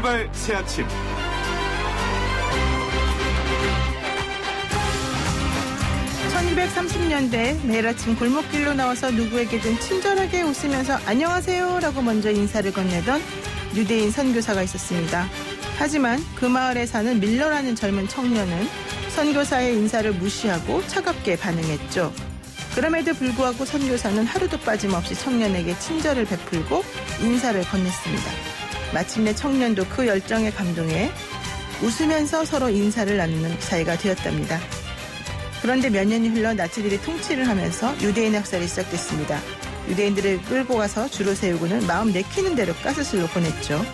출발 새 아침. (1930년대) 매일 아침 골목길로 나와서 누구에게든 친절하게 웃으면서 안녕하세요 라고 먼저 인사를 건네던 유대인 선교사가 있었습니다. 하지만 그 마을에 사는 밀러라는 젊은 청년은 선교사의 인사를 무시하고 차갑게 반응했죠. 그럼에도 불구하고 선교사는 하루도 빠짐없이 청년에게 친절을 베풀고 인사를 건넸습니다. 마침내 청년도 그 열정에 감동해 웃으면서 서로 인사를 나누는 사이가 되었답니다. 그런데 몇 년이 흘러 나치들이 통치를 하면서 유대인 학살이 시작됐습니다. 유대인들을 끌고 가서 줄을 세우고는 마음 내키는 대로 가스실로 보냈죠.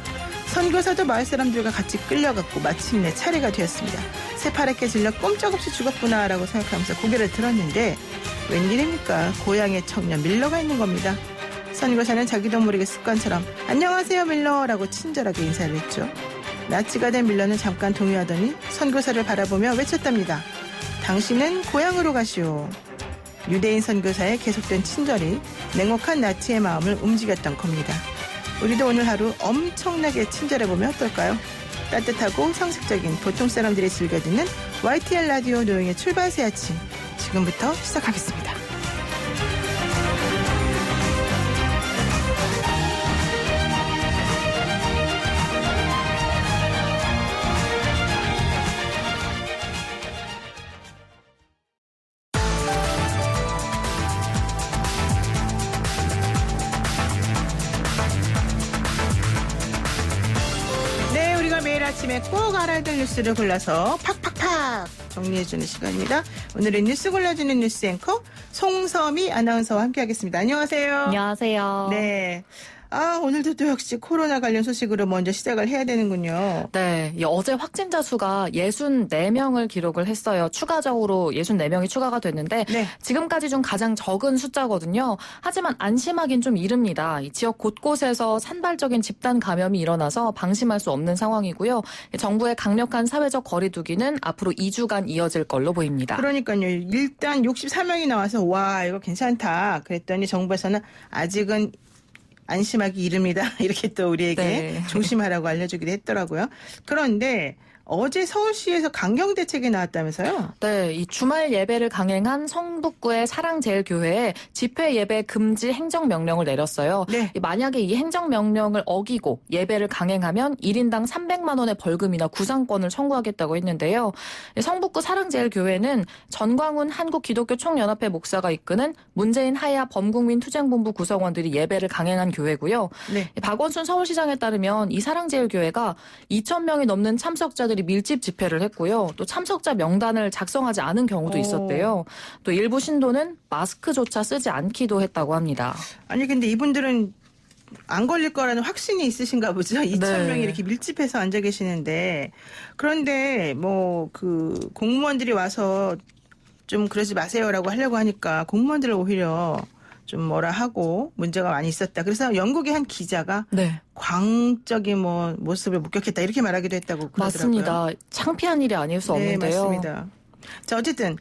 선교사도 마을 사람들과 같이 끌려갔고 마침내 차례가 되었습니다. 새파랗게 질려 꼼짝없이 죽었구나라고 생각하면서 고개를 들었는데 웬일입니까? 고향의 청년 밀러가 있는 겁니다. 선교사는 자기도 모르게 습관처럼 안녕하세요 밀러라고 친절하게 인사를 했죠. 나치가 된 밀러는 잠깐 동요하더니 선교사를 바라보며 외쳤답니다. 당신은 고향으로 가시오. 유대인 선교사의 계속된 친절이 냉혹한 나치의 마음을 움직였던 겁니다. 우리도 오늘 하루 엄청나게 친절해보면 어떨까요? 따뜻하고 상식적인 보통 사람들이 즐겨 듣는 YTN 라디오 노영의 출발 새 아침. 지금부터 시작하겠습니다. 매일 아침에 꼭 알아야 될 뉴스를 골라서 팍팍팍 정리해주는 시간입니다. 오늘은 뉴스 골라주는 뉴스 앵커 송섬이 아나운서와 함께하겠습니다. 안녕하세요. 안녕하세요. 네. 오늘도 또 역시 코로나 관련 소식으로 먼저 시작을 해야 되는군요. 네. 어제 확진자 수가 64명을 기록을 했어요. 추가적으로 64명이 추가가 됐는데 네. 지금까지 중 가장 적은 숫자거든요. 하지만 안심하긴 좀 이릅니다. 이 지역 곳곳에서 산발적인 집단 감염이 일어나서 방심할 수 없는 상황이고요. 정부의 강력한 사회적 거리 두기는 앞으로 2주간 이어질 걸로 보입니다. 그러니까요. 일단 64명이 나와서 와 이거 괜찮다 그랬더니 정부에서는 아직은 안심하기 이릅니다. 이렇게 또 우리에게 네. 조심하라고 알려주기도 했더라고요. 그런데 어제 서울시에서 강경 대책이 나왔다면서요? 네, 이 주말 예배를 강행한 성북구의 사랑제일교회에 집회 예배 금지 행정명령을 내렸어요. 네. 만약에 이 행정명령을 어기고 예배를 강행하면 1인당 300만 원의 벌금이나 구상권을 청구하겠다고 했는데요. 성북구 사랑제일교회는 전광훈 한국기독교총연합회 목사가 이끄는 문재인 하야 범국민투쟁본부 구성원들이 예배를 강행한 교회고요. 네. 박원순 서울시장에 따르면 이 사랑제일교회가 2,000명이 넘는 참석자들이 밀집 집회를 했고요. 또 참석자 명단을 작성하지 않은 경우도 있었대요. 또 일부 신도는 마스크조차 쓰지 않기도 했다고 합니다. 아니 근데 이분들은 안 걸릴 거라는 확신이 있으신가 보죠. 2,000명이 이렇게 밀집해서 앉아 계시는데 그런데 뭐 그 공무원들이 와서 좀 그러지 마세요라고 하려고 하니까 공무원들을 오히려 좀 뭐라 하고 문제가 많이 있었다. 그래서 영국의 한 기자가 네. 광적인 모습을 목격했다 이렇게 말하기도 했다고 그러더라고요. 맞습니다. 창피한 일이 아닐 수 없는데요. 네, 맞습니다. 자, 어쨌든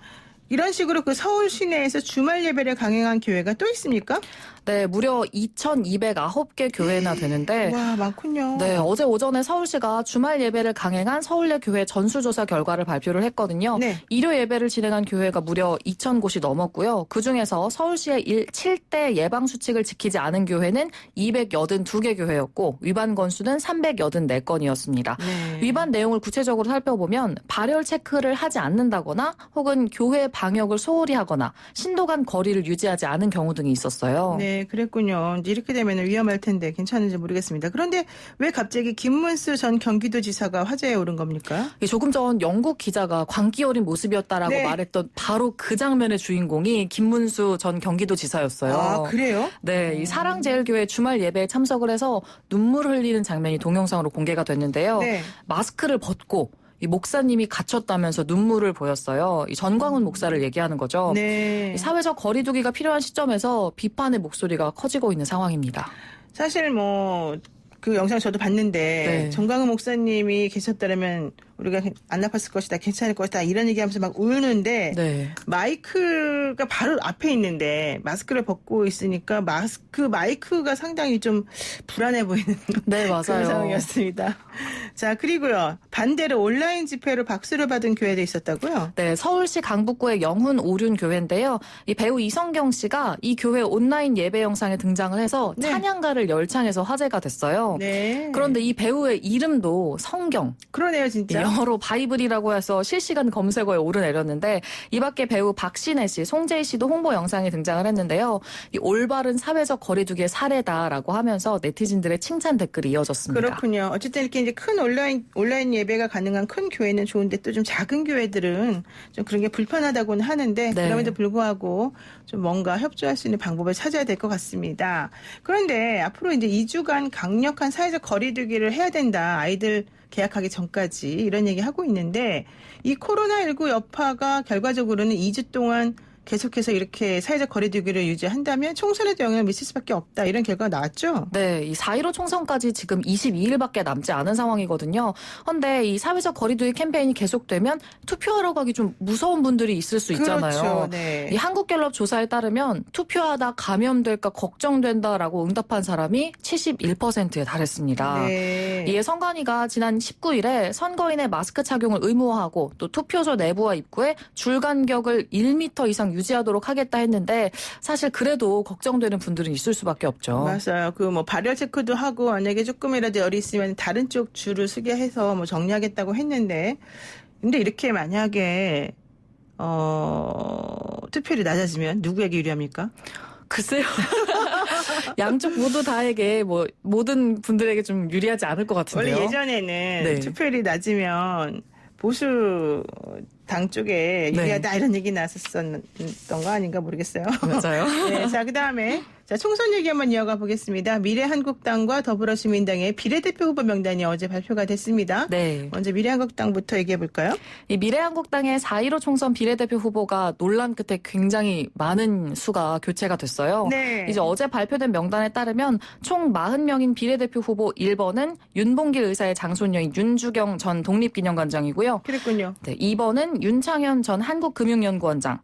이런 식으로 그 서울 시내에서 주말 예배를 강행한 교회가 또 있습니까? 네, 무려 2,209개 교회나 되는데 와, 많군요. 네, 어제 오전에 서울시가 주말 예배를 강행한 서울내 교회 전수조사 결과를 발표를 했거든요. 네. 일요 예배를 진행한 교회가 무려 2,000곳이 넘었고요. 그중에서 서울시의 7대 예방 수칙을 지키지 않은 교회는 282개 교회였고 위반 건수는 384건이었습니다. 네. 위반 내용을 구체적으로 살펴보면 발열 체크를 하지 않는다거나 혹은 교회 방역을 소홀히 하거나 신도 간 거리를 유지하지 않은 경우 등이 있었어요. 네, 그랬군요. 이제 이렇게 되면 위험할 텐데 괜찮은지 모르겠습니다. 그런데 왜 갑자기 김문수 전 경기도지사가 화제에 오른 겁니까? 조금 전 영국 기자가 광기 어린 모습이었다라고 네. 말했던 바로 그 장면의 주인공이 김문수 전 경기도지사였어요. 아, 그래요? 네, 이 사랑제일교회 주말 예배에 참석을 해서 눈물을 흘리는 장면이 동영상으로 공개가 됐는데요. 네. 마스크를 벗고 이 목사님이 갇혔다면서 눈물을 보였어요. 이 전광훈 목사를 얘기하는 거죠. 네. 이 사회적 거리두기가 필요한 시점에서 비판의 목소리가 커지고 있는 상황입니다. 사실 그 영상 저도 봤는데 네. 전광훈 목사님이 계셨다면 우리가 안 아팠을 것이다, 괜찮을 것이다 이런 얘기하면서 막 우는데 네. 마이크가 바로 앞에 있는데 마스크를 벗고 있으니까 마이크가 상당히 좀 불안해 보이는 네, 그런 맞아요. 상황이었습니다. 자, 그리고요. 반대로 온라인 집회로 박수를 받은 교회도 있었다고요? 네, 서울시 강북구의 영훈 오륜 교회인데요. 이 배우 이성경 씨가 이 교회 온라인 예배 영상에 등장을 해서 네. 찬양가를 열창해서 화제가 됐어요. 네. 그런데 이 배우의 이름도 성경, 그러네요, 진짜. 영어로 바이블이라고 해서 실시간 검색어에 오르내렸는데 이 밖에 배우 박신혜 씨, 송재희 씨도 홍보 영상에 등장을 했는데요. 이 올바른 사회적 거리두기의 사례다라고 하면서 네티즌들의 칭찬 댓글이 이어졌습니다. 그렇군요. 어쨌든 이렇게 이제 큰 온라인 예배가 가능한 큰 교회는 좋은데 또 좀 작은 교회들은 좀 그런 게 불편하다고는 하는데 네. 그럼에도 불구하고 좀 뭔가 협조할 수 있는 방법을 찾아야 될 것 같습니다. 그런데 앞으로 이제 2주간 강력한 사회적 거리두기를 해야 된다. 아이들 개학하기 전까지 이런 얘기 하고 있는데 이 코로나19 여파가 결과적으로는 2주 동안 계속해서 이렇게 사회적 거리두기를 유지한다면 총선에도 영향을 미칠 수밖에 없다. 이런 결과가 나왔죠? 네, 이 4.15 총선까지 지금 22일밖에 남지 않은 상황이거든요. 그런데 이 사회적 거리두기 캠페인이 계속되면 투표하러 가기 좀 무서운 분들이 있을 수 있잖아요. 그렇죠. 네. 이 한국갤럽 조사에 따르면 투표하다 감염될까 걱정된다라고 응답한 사람이 71%에 달했습니다. 네. 이에 선관위가 지난 19일에 선거인의 마스크 착용을 의무화하고 또 투표소 내부와 입구에 줄 간격을 1m 이상 유지하도록 하겠다 했는데 사실 그래도 걱정되는 분들은 있을 수밖에 없죠. 맞아요. 그 뭐 발열 체크도 하고 만약에 조금이라도 열이 있으면 다른 쪽 줄을 쓰게 해서 뭐 정리하겠다고 했는데 근데 이렇게 만약에 투표율이 낮아지면 누구에게 유리합니까? 글쎄요. 양쪽 모두 다에게 뭐 모든 분들에게 좀 유리하지 않을 것 같은데요. 원래 예전에는 네. 투표율이 낮으면 보수 당 쪽에 유리하다 이런 얘기 나왔었던 거 아닌가 모르겠어요. 맞아요. 네, 자, 그다음에 총선 얘기 한번 이어가 보겠습니다. 미래한국당과 더불어시민당의 비례대표 후보 명단이 어제 발표가 됐습니다. 네. 먼저 미래한국당부터 얘기해 볼까요? 이 미래한국당의 4.15 총선 비례대표 후보가 논란 끝에 굉장히 많은 수가 교체가 됐어요. 네. 이제 어제 발표된 명단에 따르면 총 40명인 비례대표 후보 1번은 윤봉길 의사의 장손녀인 윤주경 전 독립기념관장이고요. 그랬군요. 네, 2번은 윤창현 전 한국금융연구원장,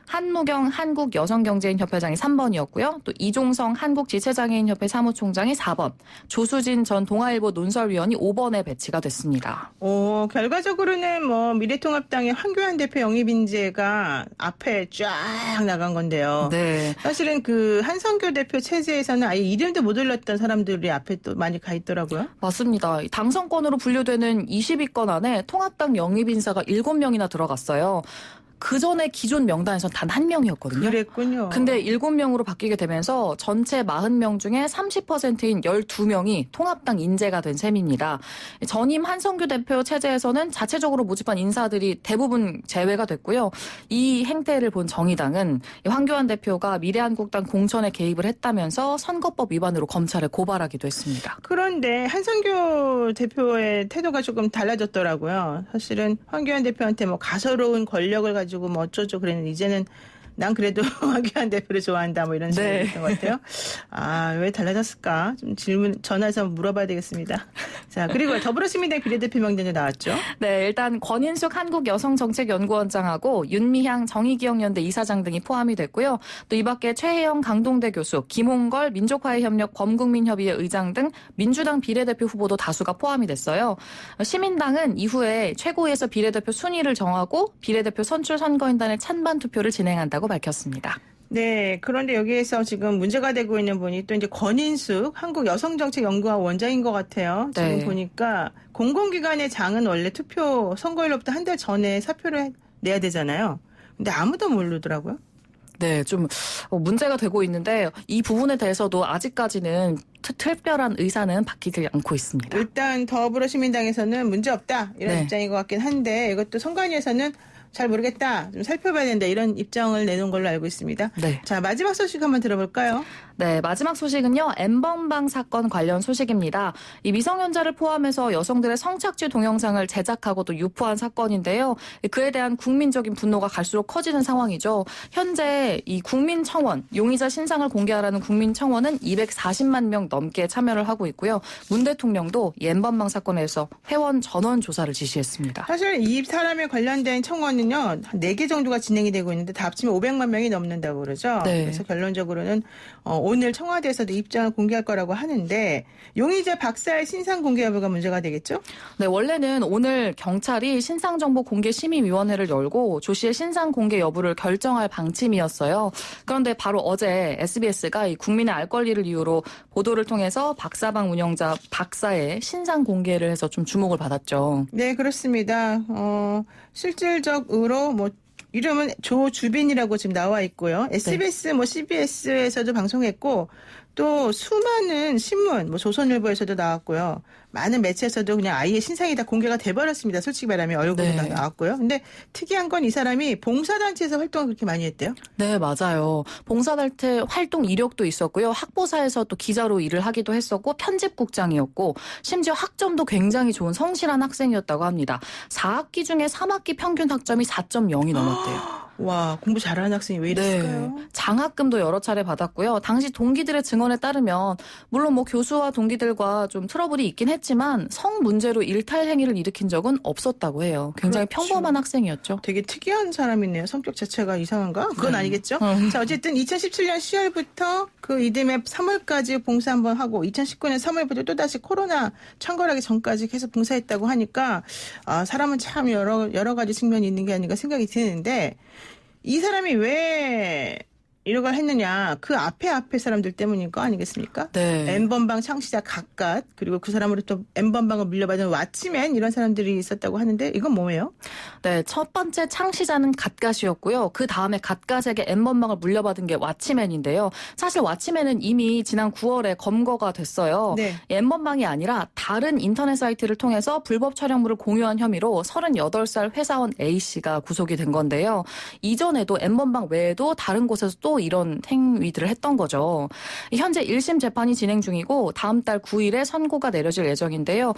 한무경 한국여성경제인협회장이 3번이었고요. 또 이종성 한국지체장애인협회 사무총장이 4번, 조수진 전 동아일보 논설위원이 5번에 배치가 됐습니다. 결과적으로는 뭐 미래통합당의 황교안 대표 영입 인재가 앞에 쫙 나간 건데요. 네. 사실은 그 한성교 대표 체제에서는 아예 이름도 못 올렸던 사람들이 앞에 또 많이 가 있더라고요. 맞습니다. 당선권으로 분류되는 20위권 안에 통합당 영입 인사가 7명이나 들어갔어요. 그 전에 기존 명단에선 단 1명이었거든요. 그랬군요. 근데 7명으로 바뀌게 되면서 전체 40명 중에 30%인 12명이 통합당 인재가 된 셈입니다. 전임 한성규 대표 체제에서는 자체적으로 모집한 인사들이 대부분 제외가 됐고요. 이 행태를 본 정의당은 황교안 대표가 미래한국당 공천에 개입을 했다면서 선거법 위반으로 검찰에 고발하기도 했습니다. 그런데 한성교 대표의 태도가 조금 달라졌더라고요. 사실은 황교안 대표한테 뭐 가소로운 권력을 가지고 뭐 어쩌죠 그랬는데 이제는 난 그래도 황교안 대표를 좋아한다 뭐 이런 식으로 했던 것 같아요. 아, 왜 달라졌을까? 좀 전화해서 물어봐야 되겠습니다. 자, 그리고 더불어시민당 비례대표 명단이 나왔죠. 네, 일단 권인숙 한국여성정책연구원장하고 윤미향 정의기억연대 이사장 등이 포함이 됐고요. 또 이 밖에 최혜영 강동대 교수, 김홍걸 민족화해협력 범국민협의회 의장 등 민주당 비례대표 후보도 다수가 포함이 됐어요. 시민당은 이후에 최고위에서 비례대표 순위를 정하고 비례대표 선출 선거인단의 찬반 투표를 진행한다고 밝혔습니다. 네, 그런데 여기에서 지금 문제가 되고 있는 분이 또 이제 권인숙 한국여성정책연구원 원장인 것 같아요. 지금 네. 보니까 공공기관의 장은 원래 투표 선거일로부터 한 달 전에 사표를 내야 되잖아요. 근데 아무도 모르더라고요. 네, 좀 문제가 되고 있는데 이 부분에 대해서도 아직까지는 특별한 의사는 바뀌지 않고 있습니다. 일단 더불어시민당에서는 문제 없다 이런 네. 입장인 것 같긴 한데 이것도 선관위에서는 잘 모르겠다. 좀 살펴봐야 된다. 이런 입장을 내놓은 걸로 알고 있습니다. 네. 자, 마지막 소식 한번 들어볼까요? 네, 마지막 소식은요. N번방 사건 관련 소식입니다. 이 미성년자를 포함해서 여성들의 성착취 동영상을 제작하고 또 유포한 사건인데요. 그에 대한 국민적인 분노가 갈수록 커지는 상황이죠. 현재 이 국민청원, 용의자 신상을 공개하라는 국민청원은 240만 명 넘게 참여를 하고 있고요. 문 대통령도 이 N번방 사건에서 회원 전원 조사를 지시했습니다. 사실 이 사람에 관련된 청원은요. 한 4개 정도가 진행이 되고 있는데 다 합치면 500만 명이 넘는다고 그러죠. 네. 그래서 결론적으로는 오늘 청와대에서도 입장을 공개할 거라고 하는데 용의자 박사의 신상 공개 여부가 문제가 되겠죠? 네, 원래는 오늘 경찰이 신상정보 공개 심의위원회를 열고 조 씨의 신상 공개 여부를 결정할 방침이었어요. 그런데 바로 어제 SBS가 이 국민의 알 권리를 이유로 보도를 통해서 박사방 운영자 박사의 신상 공개를 해서 좀 주목을 받았죠. 네, 그렇습니다. 실질적으로 이름은 조주빈이라고 지금 나와 있고요. SBS, CBS에서도 방송했고, 또 수많은 신문, 조선일보에서도 나왔고요. 많은 매체에서도 그냥 아예 신상이 다 공개가 돼버렸습니다. 솔직히 말하면 얼굴도 다 나왔고요. 근데 특이한 건 이 사람이 봉사단체에서 활동을 그렇게 많이 했대요. 네, 맞아요. 봉사단체 활동 이력도 있었고요. 학보사에서 또 기자로 일을 하기도 했었고 편집국장이었고 심지어 학점도 굉장히 좋은 성실한 학생이었다고 합니다. 4학기 중에 3학기 평균 학점이 4.0이 넘었대요. 와, 공부 잘하는 학생이 왜 이랬을까요? 네, 장학금도 여러 차례 받았고요. 당시 동기들의 증언에 따르면 물론 교수와 동기들과 좀 트러블이 있긴 했지만 성 문제로 일탈 행위를 일으킨 적은 없었다고 해요. 굉장히 그렇죠. 평범한 학생이었죠. 되게 특이한 사람이네요. 성격 자체가 이상한가? 그건 아니겠죠? 자, 어쨌든 2017년 10월부터 그 이듬해 3월까지 봉사 한번 하고 2019년 3월부터 또다시 코로나 창궐하기 전까지 계속 봉사했다고 하니까 사람은 참 여러 가지 측면이 있는 게 아닌가 생각이 드는데 이 사람이 왜 이런 걸 했느냐. 그 앞에 사람들 때문인 거 아니겠습니까? 네. N번방 창시자 각갓 그리고 그 사람으로 또 N번방을 물려받은 왓츠맨 이런 사람들이 있었다고 하는데 이건 뭐예요? 네, 첫 번째 창시자는 갓갓이었고요. 그 다음에 갓갓에게 N번방을 물려받은 게 왓츠맨인데요. 사실 왓츠맨은 이미 지난 9월에 검거가 됐어요. 네. N번방이 아니라 다른 인터넷 사이트를 통해서 불법 촬영물을 공유한 혐의로 38살 회사원 A씨가 구속이 된 건데요. 이전에도 N번방 외에도 다른 곳에서 또 이런 행위들을 했던 거죠. 현재 1심 재판이 진행 중이고 다음 달 9일에 선고가 내려질 예정인데요.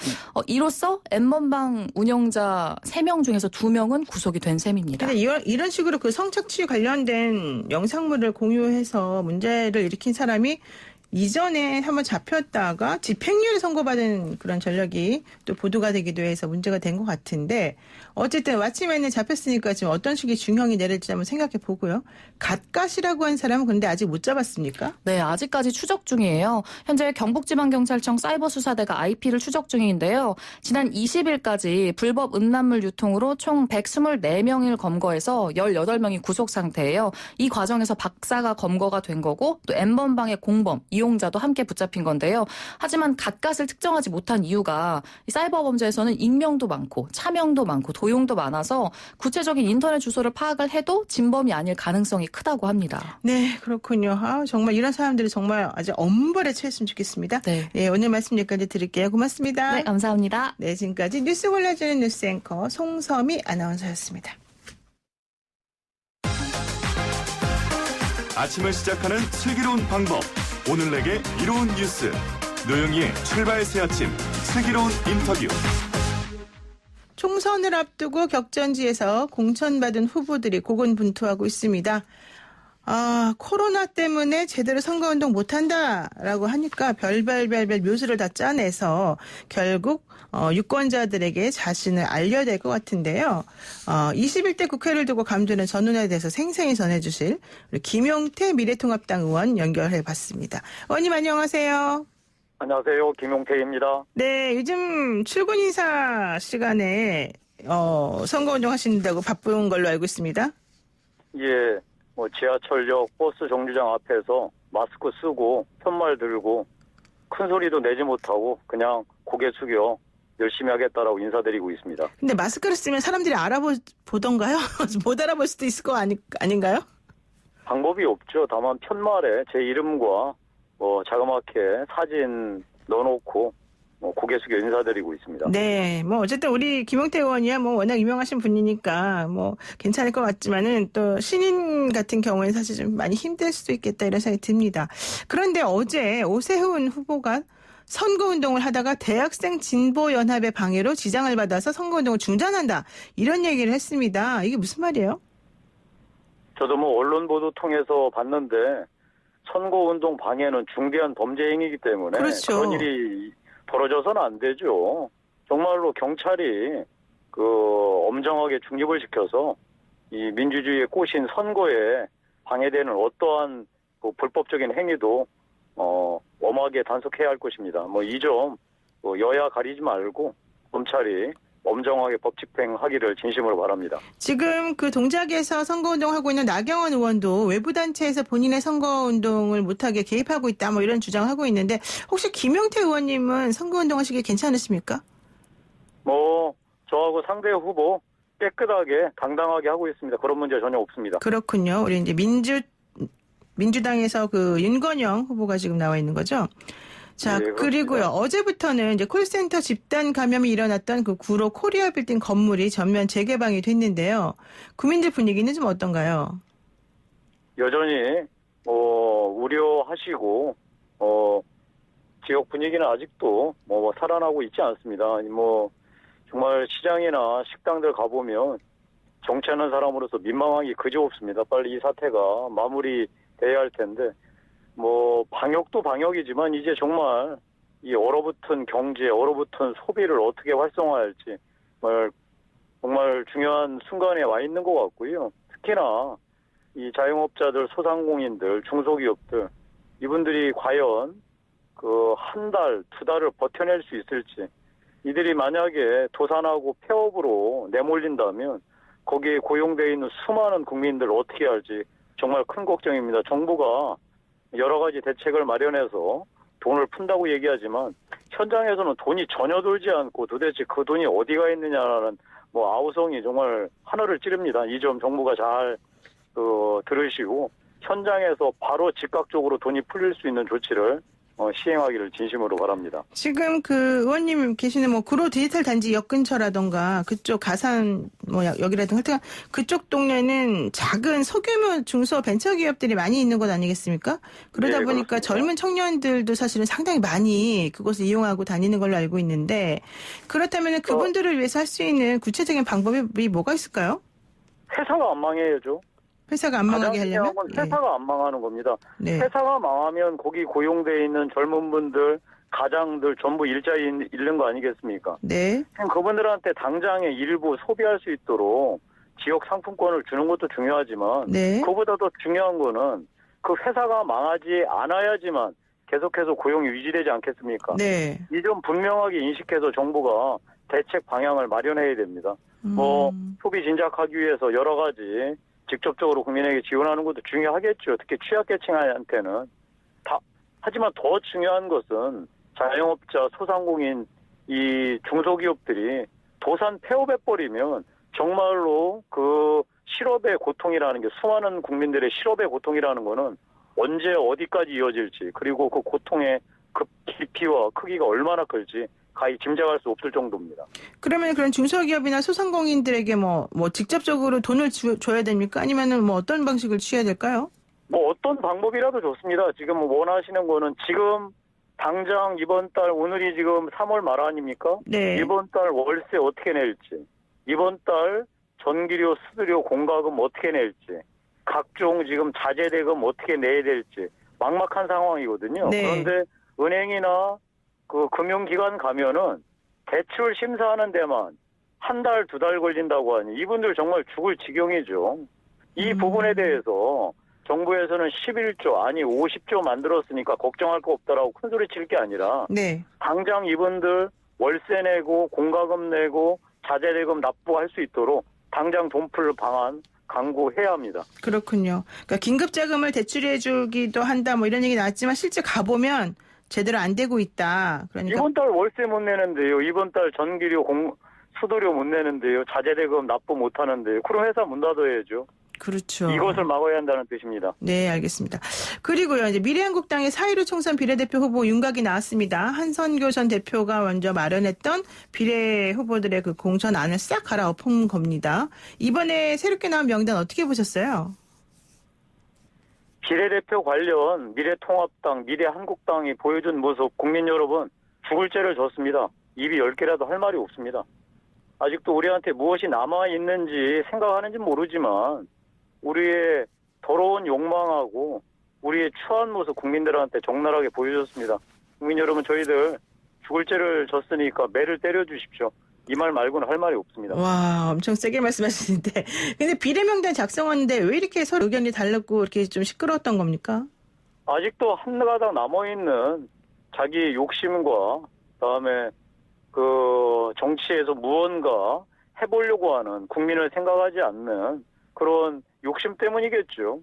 이로써 N번방 운영자 3명 중에서 2명은 구속이 된 셈입니다. 근데 이런 식으로 그 성착취 관련된 영상물을 공유해서 문제를 일으킨 사람이 이전에 한번 잡혔다가 집행유예 선고받은 그런 전력이 또 보도가 되기도 해서 문제가 된 것 같은데 어쨌든 왓츠맨에 잡혔으니까 지금 어떤 식의 중형이 내릴지 한번 생각해 보고요. 갓갓이라고 한 사람은 근데 아직 못 잡았습니까? 네, 아직까지 추적 중이에요. 현재 경북지방경찰청 사이버수사대가 IP를 추적 중인데요. 지난 20일까지 불법 음란물 유통으로 총 124명을 검거해서 18명이 구속 상태예요. 이 과정에서 박사가 검거가 된 거고 또 N번방의 공범, 이용자도 함께 붙잡힌 건데요. 하지만 갓갓을 특정하지 못한 이유가 사이버 범죄에서는 익명도 많고 차명도 많고 도용도 많아서 구체적인 인터넷 주소를 파악을 해도 진범이 아닐 가능성이 크다고 합니다. 네, 그렇군요. 정말 이런 사람들이 정말 아주 엄벌에 처했으면 좋겠습니다. 네. 네, 오늘 말씀 여기까지 드릴게요. 고맙습니다. 네, 감사합니다. 네, 지금까지 뉴스 골라주는 뉴스 앵커 송섬이 아나운서였습니다. 아침을 시작하는 슬기로운 방법. 오늘 내게 이로운 뉴스. 노영희의 출발 새 아침 슬기로운 인터뷰. 총선을 앞두고 격전지에서 공천받은 후보들이 고군분투하고 있습니다. 코로나 때문에 제대로 선거운동 못한다라고 하니까 별별 묘수를 다 짜내서 결국 유권자들에게 자신을 알려야 될 것 같은데요. 21대 국회를 두고 감두는 전운에 대해서 생생히 전해주실 우리 김용태 미래통합당 의원 연결해봤습니다. 의원님 안녕하세요. 안녕하세요. 김용태입니다. 네, 요즘 출근 인사 시간에 선거운동 하신다고 바쁜 걸로 알고 있습니다. 예, 지하철역 버스 정류장 앞에서 마스크 쓰고 편말 들고 큰 소리도 내지 못하고 그냥 고개 숙여 열심히 하겠다라고 인사드리고 있습니다. 근데 마스크를 쓰면 사람들이 알아보던가요? 못 알아볼 수도 있을 거 아닌가요? 방법이 없죠. 다만 편말에 제 이름과 자그맣게 사진 넣어놓고 고개 숙여 인사드리고 있습니다. 네, 뭐 어쨌든 우리 김용태 의원이야 뭐 워낙 유명하신 분이니까 뭐 괜찮을 것 같지만은 또 신인 같은 경우에는 사실 좀 많이 힘들 수도 있겠다 이런 생각이 듭니다. 그런데 어제 오세훈 후보가 선거운동을 하다가 대학생 진보연합의 방해로 지장을 받아서 선거운동을 중단한다 이런 얘기를 했습니다. 이게 무슨 말이에요? 저도 뭐 언론 보도 통해서 봤는데 선거운동 방해는 중대한 범죄 행위이기 때문에 그렇죠. 그런 일이 벌어져서는 안 되죠. 정말로 경찰이 엄정하게 중립을 지켜서 이 민주주의의 꽃인 선거에 방해되는 어떠한 불법적인 행위도 엄하게 단속해야 할 것입니다. 뭐 이 점 여야 가리지 말고 검찰이 엄정하게 법 집행하기를 진심으로 바랍니다. 지금 그 동작에서 선거운동하고 있는 나경원 의원도 외부 단체에서 본인의 선거운동을 못하게 개입하고 있다 뭐 이런 주장하고 있는데 혹시 김용태 의원님은 선거운동하시기 괜찮으십니까? 뭐 저하고 상대 후보 깨끗하게 당당하게 하고 있습니다. 그런 문제 전혀 없습니다. 그렇군요. 우리 이제 민주당에서 그 윤건영 후보가 지금 나와 있는 거죠. 자, 네, 그리고요. 어제부터는 이제 콜센터 집단 감염이 일어났던 그 구로 코리아 빌딩 건물이 전면 재개방이 됐는데요. 구민들 분위기는 좀 어떤가요? 여전히 우려하시고 지역 분위기는 아직도 살아나고 있지 않습니다. 정말 시장이나 식당들 가보면 정치하는 사람으로서 민망하기 그지없습니다. 빨리 이 사태가 마무리돼야 할 텐데 방역도 방역이지만 이제 정말 이 얼어붙은 경제, 얼어붙은 소비를 어떻게 활성화할지 정말 중요한 순간에 와 있는 것 같고요. 특히나 이 자영업자들, 소상공인들, 중소기업들 이분들이 과연 한 달, 두 달을 버텨낼 수 있을지 이들이 만약에 도산하고 폐업으로 내몰린다면 거기에 고용되어 있는 수많은 국민들 어떻게 할지 정말 큰 걱정입니다. 정부가 여러 가지 대책을 마련해서 돈을 푼다고 얘기하지만 현장에서는 돈이 전혀 돌지 않고 도대체 그 돈이 어디가 있느냐라는 아우성이 정말 하늘을 찌릅니다. 이 점 정부가 잘 들으시고 현장에서 바로 즉각적으로 돈이 풀릴 수 있는 조치를 시행하기를 진심으로 바랍니다. 지금 그 의원님 계시는 구로 디지털 단지 역 근처라던가 그쪽 가산 여기라든가 하여튼 그쪽 동네는 작은 소규모 중소 벤처기업들이 많이 있는 곳 아니겠습니까? 그러다 네, 보니까 그렇습니다. 젊은 청년들도 사실은 상당히 많이 그곳을 이용하고 다니는 걸로 알고 있는데 그렇다면 그분들을 위해서 할 수 있는 구체적인 방법이 뭐가 있을까요? 회사가 안 망해야죠. 회사가 안 망하게 하려면? 회사가 안 망하는 겁니다. 네. 회사가 망하면 거기 고용돼 있는 젊은 분들, 가장들 전부 일자리 잃는 거 아니겠습니까? 네. 그럼 그분들한테 당장에 일부 소비할 수 있도록 지역 상품권을 주는 것도 중요하지만 네. 그보다 더 중요한 거는 그 회사가 망하지 않아야지만 계속해서 고용이 유지되지 않겠습니까? 네. 이 점 분명하게 인식해서 정부가 대책 방향을 마련해야 됩니다. 소비 진작하기 위해서 여러 가지 직접적으로 국민에게 지원하는 것도 중요하겠죠. 특히 취약계층한테는. 하지만 더 중요한 것은 자영업자, 소상공인, 이 중소기업들이 도산 폐업해버리면 정말로 그 실업의 고통이라는 게 수많은 국민들의 실업의 고통이라는 거는 언제 어디까지 이어질지 그리고 그 고통의 그 깊이와 크기가 얼마나 클지 가히 짐작할 수 없을 정도입니다. 그러면 그런 중소기업이나 소상공인들에게 직접적으로 돈을 줘야 됩니까? 아니면은 어떤 방식을 취해야 될까요? 어떤 방법이라도 좋습니다. 지금 원하시는 거는 지금 당장 이번 달 오늘이 지금 3월 말 아닙니까? 네. 이번 달 월세 어떻게 낼지, 이번 달 전기료, 수도료, 공과금 어떻게 낼지, 각종 지금 자재대금 어떻게 내야 될지 막막한 상황이거든요. 네. 그런데 은행이나 그 금융기관 가면은 대출 심사하는 데만 한 달, 두 달 걸린다고 하니 이분들 정말 죽을 지경이죠. 이 부분에 대해서 정부에서는 11조 아니 50조 만들었으니까 걱정할 거 없다라고 큰소리 칠 게 아니라 네. 당장 이분들 월세 내고 공과금 내고 자재대금 납부할 수 있도록 당장 돈 풀 방안 강구해야 합니다. 그렇군요. 그러니까 긴급자금을 대출해주기도 한다 이런 얘기 나왔지만 실제 가보면 제대로 안 되고 있다. 그러니까 이번 달 월세 못 내는데요. 이번 달 전기료 수도료 못 내는데요. 자재대금 납부 못 하는데요. 그럼 회사 문 닫아야죠. 그렇죠. 이것을 막아야 한다는 뜻입니다. 네, 알겠습니다. 그리고요, 이제 미래한국당의 4.15 총선 비례대표 후보 윤곽이 나왔습니다. 한선교 전 대표가 먼저 마련했던 비례 후보들의 그 공천안을 싹 갈아엎은 겁니다. 이번에 새롭게 나온 명단 어떻게 보셨어요? 비례대표 관련 미래통합당, 미래한국당이 보여준 모습 국민 여러분 죽을 죄를 졌습니다. 입이 10개라도 할 말이 없습니다. 아직도 우리한테 무엇이 남아있는지 생각하는지 모르지만 우리의 더러운 욕망하고 우리의 추한 모습 국민들한테 적나라하게 보여줬습니다. 국민 여러분 저희들 죽을 죄를 졌으니까 매를 때려주십시오. 이 말 말고는 할 말이 없습니다. 와, 엄청 세게 말씀하시는데. 근데 비례명단 작성하는데 왜 이렇게 서로 의견이 달랐고 이렇게 좀 시끄러웠던 겁니까? 아직도 한 가닥 남아있는 자기 욕심과 그다음에 그 정치에서 무언가 해보려고 하는 국민을 생각하지 않는 그런 욕심 때문이겠죠.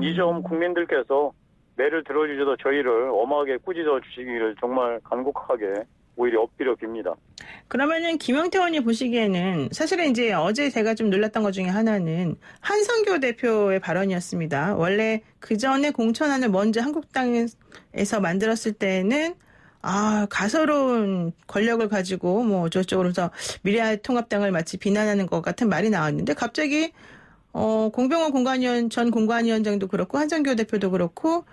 이 점 국민들께서 매를 들어주셔서 저희를 엄하게 꾸짖어 주시기를 정말 간곡하게 오히려 엎드려 빕니다. 그러면은 김영태 의원이 보시기에는 사실은 이제 어제 제가 좀 놀랐던 것 중에 하나는 한선교 대표의 발언이었습니다. 원래 그 전에 공천안을 먼저 한국당에서 만들었을 때는 가소로운 권력을 가지고 뭐 저쪽으로서 미래통합당을 마치 비난하는 것 같은 말이 나왔는데 갑자기 공병원 전 공관위원장도 그렇고 한선교 대표도 그렇고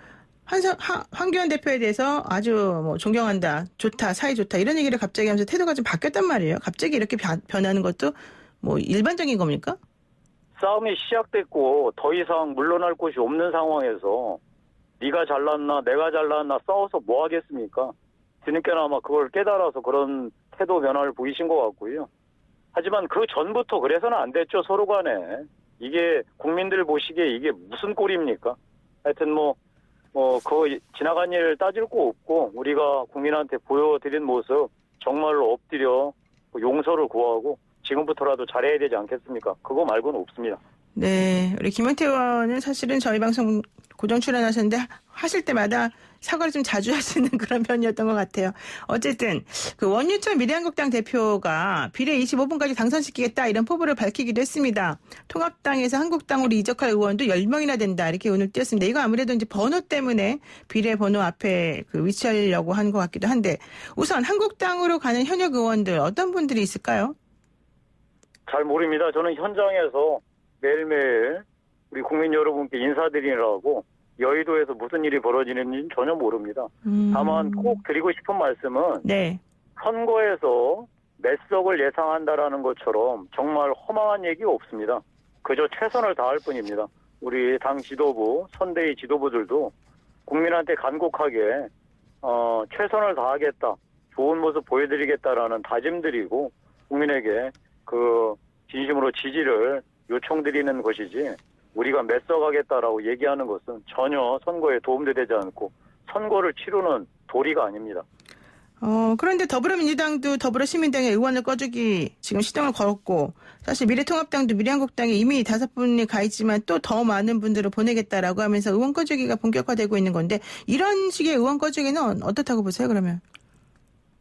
황교안 대표에 대해서 아주 뭐 존경한다, 좋다, 사이 좋다 이런 얘기를 갑자기 하면서 태도가 좀 바뀌었단 말이에요. 갑자기 이렇게 변하는 것도 뭐 일반적인 겁니까? 싸움이 시작됐고 더 이상 물러날 곳이 없는 상황에서 네가 잘났나 내가 잘났나 싸워서 뭐 하겠습니까? 뒤늦게나 아마 그걸 깨달아서 그런 태도 변화를 보이신 것 같고요. 하지만 그 전부터 그래서는 안 됐죠. 서로 간에. 이게 국민들 보시기에 이게 무슨 꼴입니까? 하여튼 그 지나간 일 따질 거 없고 우리가 국민한테 보여드린 모습 정말로 엎드려 용서를 구하고 지금부터라도 잘해야 되지 않겠습니까? 그거 말고는 없습니다. 네, 우리 김영태 의원은 사실은 저희 방송 고정 출연하셨는데 하실 때마다 사과를 좀 자주 하시는 그런 편이었던 것 같아요. 어쨌든 그 원유철 미래한국당 대표가 비례 25분까지 당선시키겠다 이런 포부를 밝히기도 했습니다. 통합당에서 한국당으로 이적할 의원도 10명이나 된다 이렇게 오늘 띄었습니다. 이거 아무래도 이제 번호 때문에 비례 번호 앞에 위치하려고 하는 것 같기도 한데 우선 한국당으로 가는 현역 의원들 어떤 분들이 있을까요? 잘 모릅니다. 저는 현장에서 매일매일 우리 국민 여러분께 인사드리느라고 여의도에서 무슨 일이 벌어지는지는 전혀 모릅니다. 다만 꼭 드리고 싶은 말씀은 네. 선거에서 매석을 예상한다라는 것처럼 정말 허망한 얘기가 없습니다. 그저 최선을 다할 뿐입니다. 우리 당 지도부, 선대위 지도부들도 국민한테 간곡하게 최선을 다하겠다, 좋은 모습 보여드리겠다라는 다짐드리고 국민에게 그 진심으로 지지를 요청드리는 것이지 우리가 매석하겠다라고 얘기하는 것은 전혀 선거에 도움도 되지 않고 선거를 치르는 도리가 아닙니다. 그런데 더불어민주당도 더불어시민당의 의원을 꺼주기 지금 시동을 걸었고 사실 미래통합당도 미래한국당에 이미 5분이 가 있지만 또 더 많은 분들을 보내겠다라고 하면서 의원 꺼주기가 본격화되고 있는 건데 이런 식의 의원 꺼주기는 어떻다고 보세요 그러면?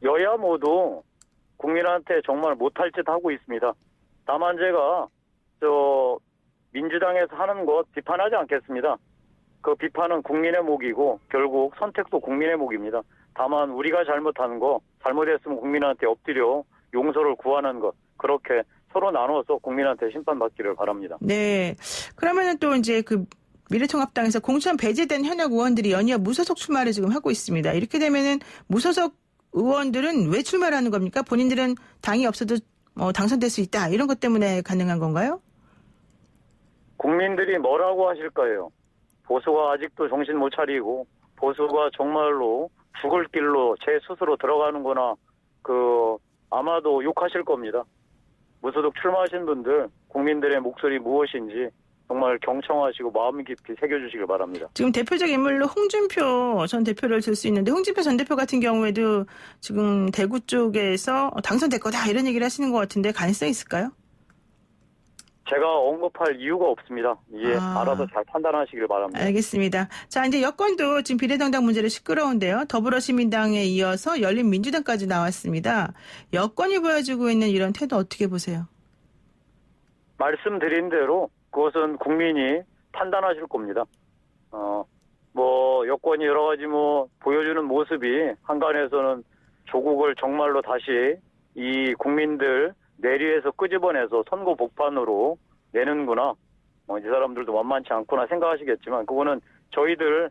여야 모두 국민한테 정말 못할 짓 하고 있습니다. 다만 제가 민주당에서 하는 것 비판하지 않겠습니다. 그 비판은 국민의 몫이고 결국 선택도 국민의 몫입니다. 다만 우리가 잘못한 거, 잘못했으면 국민한테 엎드려 용서를 구하는 것, 그렇게 서로 나눠서 국민한테 심판받기를 바랍니다. 네. 그러면은 또 이제 그 미래통합당에서 공천 배제된 현역 의원들이 연이어 무소속 출마를 지금 하고 있습니다. 이렇게 되면은 무소속 의원들은 왜 출마를 하는 겁니까? 본인들은 당이 없어도 당선될 수 있다. 이런 것 때문에 가능한 건가요? 국민들이 뭐라고 하실까요? 보수가 아직도 정신 못 차리고 보수가 정말로 죽을 길로 제 스스로 들어가는구나. 아마도 욕하실 겁니다. 무소속 출마하신 분들 국민들의 목소리 무엇인지 정말 경청하시고 마음 깊이 새겨주시길 바랍니다. 지금 대표적 인물로 홍준표 전 대표를 들 수 있는데 홍준표 전 대표 같은 경우에도 지금 대구 쪽에서 당선될 거다 이런 얘기를 하시는 것 같은데 가능성이 있을까요? 제가 언급할 이유가 없습니다. 알아서 잘 판단하시길 바랍니다. 알겠습니다. 자, 이제 여권도 지금 비례정당 문제로 시끄러운데요. 더불어시민당에 이어서 열린민주당까지 나왔습니다. 여권이 보여주고 있는 이런 태도 어떻게 보세요? 말씀드린 대로 그것은 국민이 판단하실 겁니다. 여권이 여러 가지 보여주는 모습이 한간에서는 조국을 정말로 다시 이 국민들 내리에서 끄집어내서 선거 복판으로 내는구나. 이 사람들도 만만치 않구나 생각하시겠지만 그거는 저희들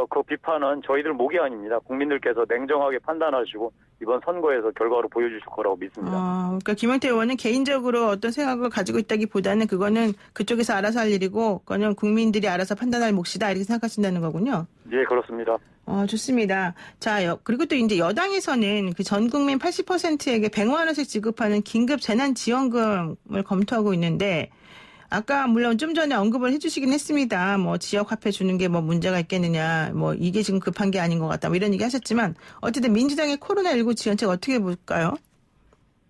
그 비판은 저희들 목이 아닙니다. 국민들께서 냉정하게 판단하시고 이번 선거에서 결과로 보여주실 거라고 믿습니다. 그러니까 김영태 의원은 개인적으로 어떤 생각을 가지고 있다기보다는 그거는 그쪽에서 알아서 할 일이고 그거는 국민들이 알아서 판단할 몫이다 이렇게 생각하신다는 거군요. 예, 그렇습니다. 좋습니다. 자, 그리고 또 이제 여당에서는 그 전 국민 80%에게 100만 원씩 지급하는 긴급 재난지원금을 검토하고 있는데 아까 물론 좀 전에 언급을 해주시긴 했습니다. 지역 화폐 주는 게 문제가 있겠느냐, 이게 지금 급한 게 아닌 것 같다, 이런 얘기 하셨지만 어쨌든 민주당의 코로나19 지원책 어떻게 볼까요?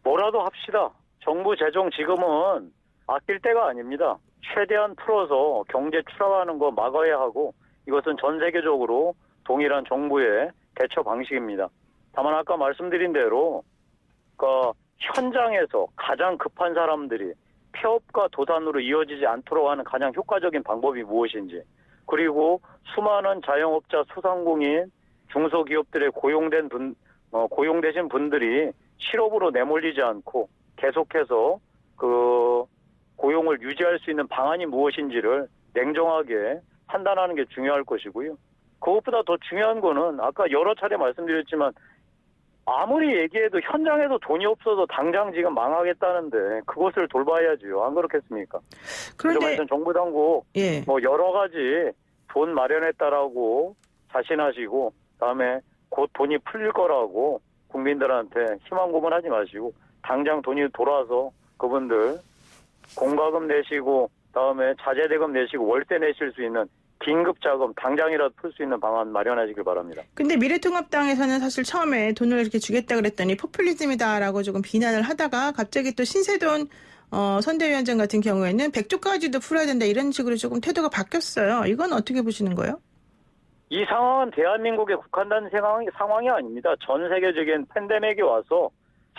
뭐라도 합시다. 정부 재정 지금은 아낄 때가 아닙니다. 최대한 풀어서 경제 추락하는 거 막아야 하고 이것은 전 세계적으로 동일한 정부의 대처 방식입니다. 다만 아까 말씀드린 대로 현장에서 가장 급한 사람들이 폐업과 도산으로 이어지지 않도록 하는 가장 효과적인 방법이 무엇인지, 그리고 수많은 자영업자, 소상공인, 중소기업들의 고용되신 분들이 실업으로 내몰리지 않고 계속해서 그 고용을 유지할 수 있는 방안이 무엇인지를 냉정하게 판단하는 게 중요할 것이고요. 그것보다 더 중요한 거는 아까 여러 차례 말씀드렸지만 아무리 얘기해도 현장에도 돈이 없어서 당장 지금 망하겠다는데 그것을 돌봐야지요. 안 그렇겠습니까? 그런데 정부 당국 예. 여러 가지 돈 마련했다라고 자신하시고 그다음에 곧 돈이 풀릴 거라고 국민들한테 희망 고문하지 마시고 당장 돈이 돌아서 그분들 공과금 내시고 그다음에 자재대금 내시고 월세 내실 수 있는 긴급 자금 당장이라도 풀 수 있는 방안 마련하시길 바랍니다. 근데 미래통합당에서는 사실 처음에 돈을 이렇게 주겠다 그랬더니 포퓰리즘이다라고 조금 비난을 하다가 갑자기 또 신세돈 선대위원장 같은 경우에는 100조까지도 풀어야 된다 이런 식으로 조금 태도가 바뀌었어요. 이건 어떻게 보시는 거예요? 이 상황은 대한민국에 국한된 상황이 아닙니다. 전 세계적인 팬데믹이 와서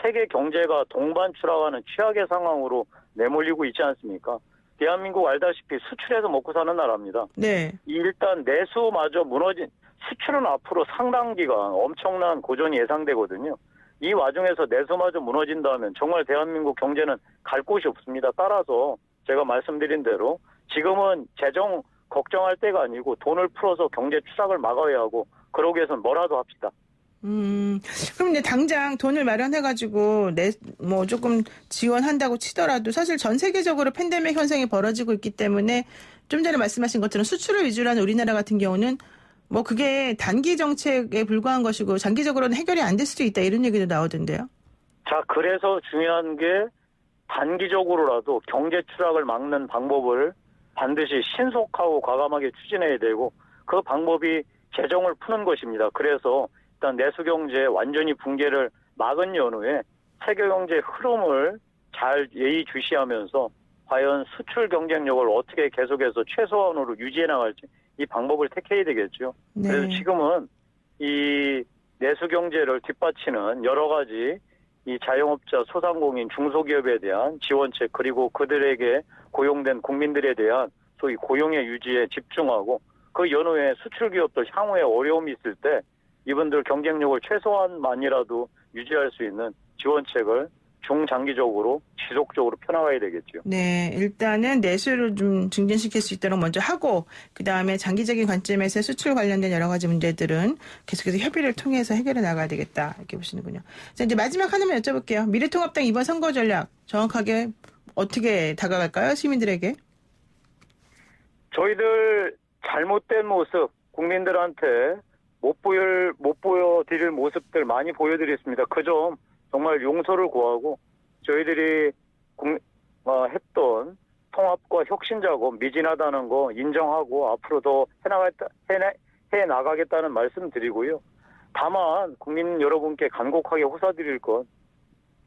세계 경제가 동반 추락하는 최악의 상황으로 내몰리고 있지 않습니까? 대한민국 알다시피 수출해서 먹고 사는 나라입니다. 네. 일단 내수마저 무너진 수출은 앞으로 상당 기간 엄청난 고전이 예상되거든요. 이 와중에서 내수마저 무너진다면 정말 대한민국 경제는 갈 곳이 없습니다. 따라서 제가 말씀드린 대로 지금은 재정 걱정할 때가 아니고 돈을 풀어서 경제 추락을 막아야 하고 그러기 위해서는 뭐라도 합시다. 그럼 이제 당장 돈을 마련해가지고 조금 지원한다고 치더라도 사실 전 세계적으로 팬데믹 현상이 벌어지고 있기 때문에 좀 전에 말씀하신 것처럼 수출을 위주로 하는 우리나라 같은 경우는 그게 단기 정책에 불과한 것이고 장기적으로는 해결이 안 될 수도 있다 이런 얘기도 나오던데요. 자, 그래서 중요한 게 단기적으로라도 경제 추락을 막는 방법을 반드시 신속하고 과감하게 추진해야 되고 그 방법이 재정을 푸는 것입니다. 그래서 일단 내수경제 완전히 붕괴를 막은 연후에 세계경제 흐름을 잘 예의주시하면서 과연 수출 경쟁력을 어떻게 계속해서 최소한으로 유지해 나갈지 이 방법을 택해야 되겠죠. 네. 그래서 지금은 이 내수경제를 뒷받치는 여러 가지 이 자영업자, 소상공인, 중소기업에 대한 지원책 그리고 그들에게 고용된 국민들에 대한 소위 고용의 유지에 집중하고 그 연후에 수출기업들 향후에 어려움이 있을 때 이분들 경쟁력을 최소한만이라도 유지할 수 있는 지원책을 중장기적으로 지속적으로 펴나가야 되겠죠. 네, 일단은 내수를 좀 증진시킬 수 있도록 먼저 하고 그다음에 장기적인 관점에서 수출 관련된 여러 가지 문제들은 계속해서 협의를 통해서 해결해 나가야 되겠다 이렇게 보시는군요. 자, 이제 마지막 하나만 여쭤볼게요. 미래통합당 이번 선거 전략 정확하게 어떻게 다가갈까요? 시민들에게? 저희들 잘못된 모습 국민들한테 못 보여드릴 모습들 많이 보여드렸습니다. 그 점 정말 용서를 구하고 저희들이 했던 통합과 혁신 작업 미진하다는 거 인정하고 앞으로 더 해나가겠다는 말씀 드리고요. 다만 국민 여러분께 간곡하게 호소드릴 건